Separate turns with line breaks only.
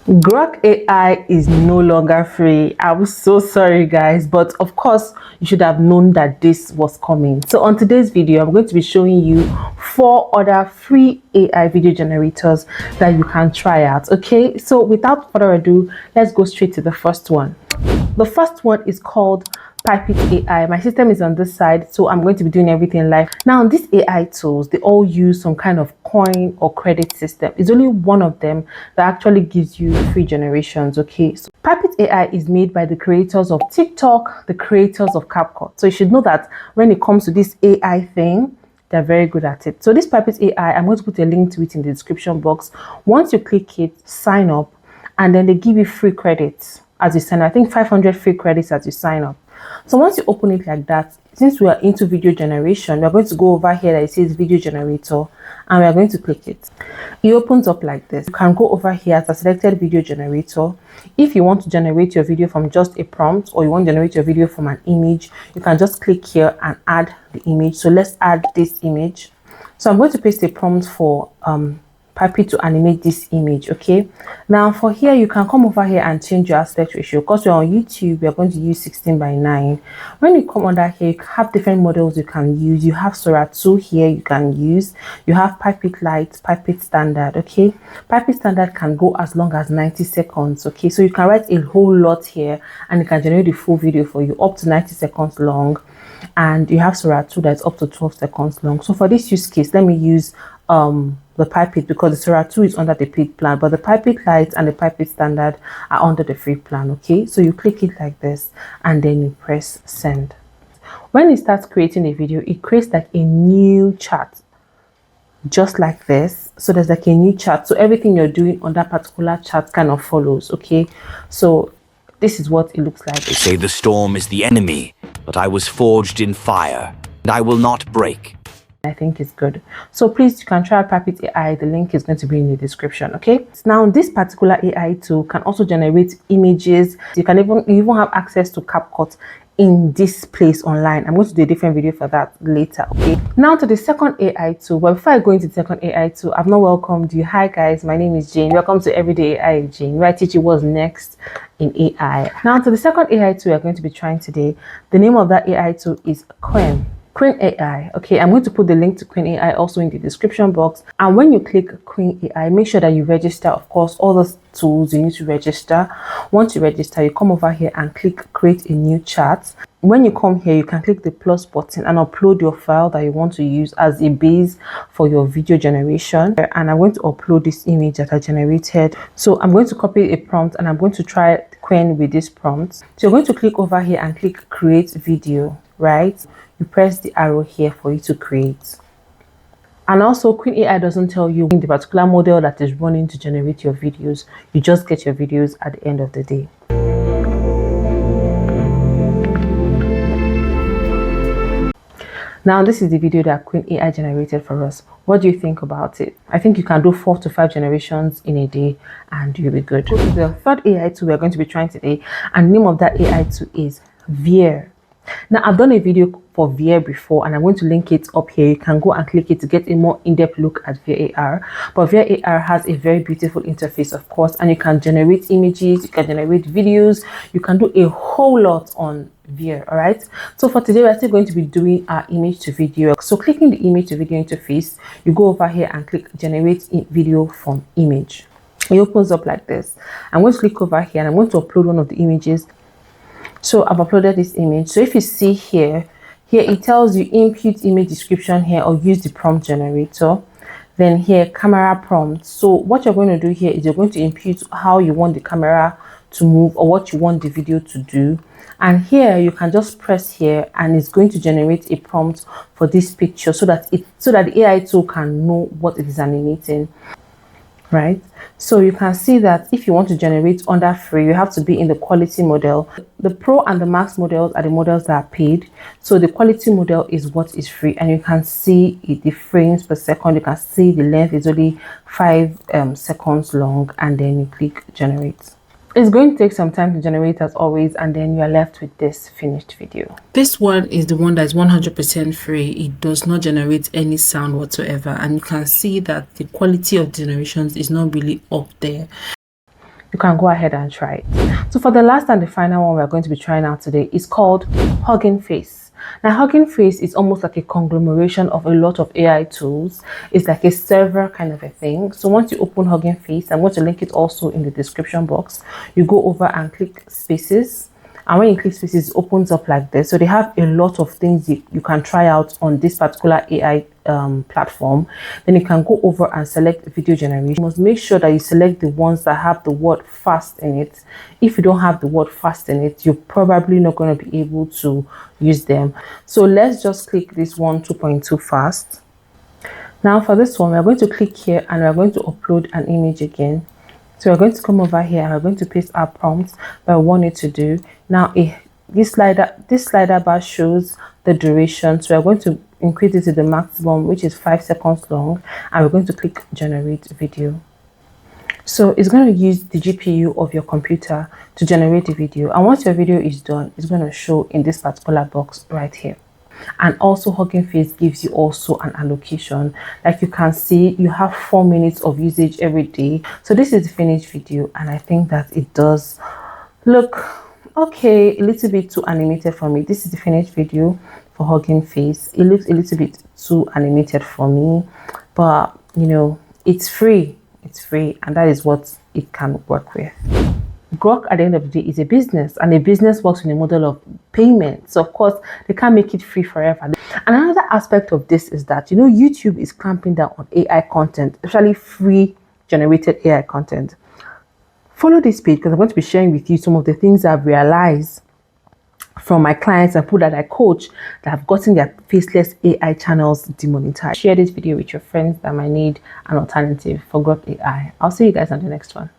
Grok AI is no longer free. I'm so sorry guys, but of course you should have known that this was coming. So on today's video, I'm going to be showing you 4 other free AI video generators that you can try out. Okay, so without further ado, let's go straight to the first one. The first one is called Pipet AI. My system is on this side, so I'm going to be doing everything live. Now, these AI tools, they all use some kind of coin or credit system. It's only one of them that actually gives you free generations, okay? So Pipet AI is made by the creators of TikTok, the creators of CapCut. So you should know that when it comes to this AI thing, they're very good at it. So this Pipet AI, I'm going to put a link to it in the description box. Once you click it, sign up, and then they give you free credits as you sign up. I think 500 free credits as you sign up. So once you open it like that, since we are into video generation, we're going to go over here that it says video generator, and we are going to click it. It opens up like this. You can go over here to selected video generator. If you want to generate your video from just a prompt, or you want to generate your video from an image, you can just click here and add the image. So let's add this image. So I'm going to paste a prompt for Pipet to animate this image. Okay, now for here you can come over here and change your aspect ratio. Because we're on YouTube, we're going to use 16:9. When you come under here, you have different models you can use. You have Sora 2 here you can use. You have Pipet Lite, Pipet Standard. Okay, Pipet Standard can go as long as 90 seconds. Okay, so you can write a whole lot here and it can generate the full video for you up to 90 seconds long. And you have Sora 2 that's up to 12 seconds long. So for this use case, let me use the Pipet, because the Sora 2 is under the paid plan, but the Pipet Lite and the Pipet Standard are under the free plan. Okay, so you click it like this and then you press send. When it starts creating a video, it creates like a new chat just like this. So there's like a new chat, so everything you're doing on that particular chat kind of follows. Okay, so this is what it looks like.
They say the storm is the enemy, but I was forged in fire, and I will not break.
I think it's good. So please, you can try out Pipet AI. The link is going to be in the description. Okay, now this particular AI tool can also generate images. You even have access to CapCut in this place online. I'm going to do a different video for that later. Okay, now to the second AI tool. But before I go into the second AI tool, I've not welcomed you. Hi guys, my name is Jayne. Welcome to Everyday AI with Jayne, where I teach you what's next in AI. Now to the second AI tool we're going to be trying today. The name of that AI tool is Quinn AI. Okay, I'm going to put the link to Quinn AI also in the description box. And when you click Quinn AI, make sure that you register. Of course, all those tools you need to register. Once you register, you come over here and click create a new chat. When you come here, you can click the plus button and upload your file that you want to use as a base for your video generation. And I'm going to upload this image that I generated. So I'm going to copy a prompt and I'm going to try Quinn with this prompt. So you're going to click over here and click create video, right? You press the arrow here for you to create. And also, Quinn AI doesn't tell you the particular model that is running to generate your videos. You just get your videos at the end of the day. Now, this is the video that Quinn AI generated for us. What do you think about it? I think you can do 4 to 5 generations in a day and you'll be good. The third AI tool we're going to be trying today, and the name of that AI tool is VR. Now, I've done a video for VR before and I'm going to link it up here. You can go and click it to get a more in-depth look at VR AR. But VR AR has a very beautiful interface, of course, and you can generate images, you can generate videos, you can do a whole lot on VR. All right, so for today we're still going to be doing our image to video. So clicking the image to video interface, you go over here and click generate video from image. It opens up like this. I'm going to click over here and I'm going to upload one of the images. So I've uploaded this image. So if you see here it tells you input image description here or use the prompt generator. Then here camera prompt. So what you're going to do here is you're going to input how you want the camera to move or what you want the video to do. And here you can just press here and it's going to generate a prompt for this picture so that the AI tool can know what it is animating. Right, so you can see that if you want to generate under free, you have to be in the quality model. The pro and the max models are the models that are paid. So the quality model is what is free, and you can see the frames per second. You can see the length is only 5 seconds long, and then you click generate. It's going to take some time to generate as always, and then you are left with this finished video. This one is the one that is 100% free. It does not generate any sound whatsoever, and you can see that the quality of generations is not really up there. you can go ahead and try it. So for the last and the final one we're going to be trying out today is called Hugging Face. Now, Hugging Face is almost like a conglomeration of a lot of AI tools. It's like a server kind of a thing. So once you open Hugging Face, I'm going to link it also in the description box. You go over and click Spaces. And when you click Spaces, it opens up like this. So they have a lot of things you can try out on this particular AI platform. Then you can go over and select video generation. You must make sure that you select the ones that have the word fast in it. If you don't have the word fast in it, you're probably not going to be able to use them. So let's just click this one, 2.2 fast. Now for this one, we're going to click here and we're going to upload an image again. So we're going to come over here and we're going to paste our prompts that we want it to do. Now this slider bar shows the duration. So we're going to increase it to the maximum, which is 5 seconds long, and we're going to click generate video. So it's going to use the GPU of your computer to generate the video, and once your video is done, it's going to show in this particular box right here. And also Hugging Face gives you also an allocation. Like you can see, you have 4 minutes of usage every day. So this is the finished video, and I think that it does look okay, a little bit too animated for me. This is the finished video for Hugging Face. It looks a little bit too animated for me, but you know, it's free, and that is what it can work with. Grok at the end of the day is a business, and a business works in a model of payment. So of course they can't make it free forever. And another aspect of this is that, you know, YouTube is clamping down on AI content, especially free generated AI content. Follow this page because I'm going to be sharing with you some of the things I've realized from my clients and people that I coach that have gotten their faceless AI channels demonetized. Share this video with your friends that might need an alternative for Grok AI. I'll see you guys on the next one.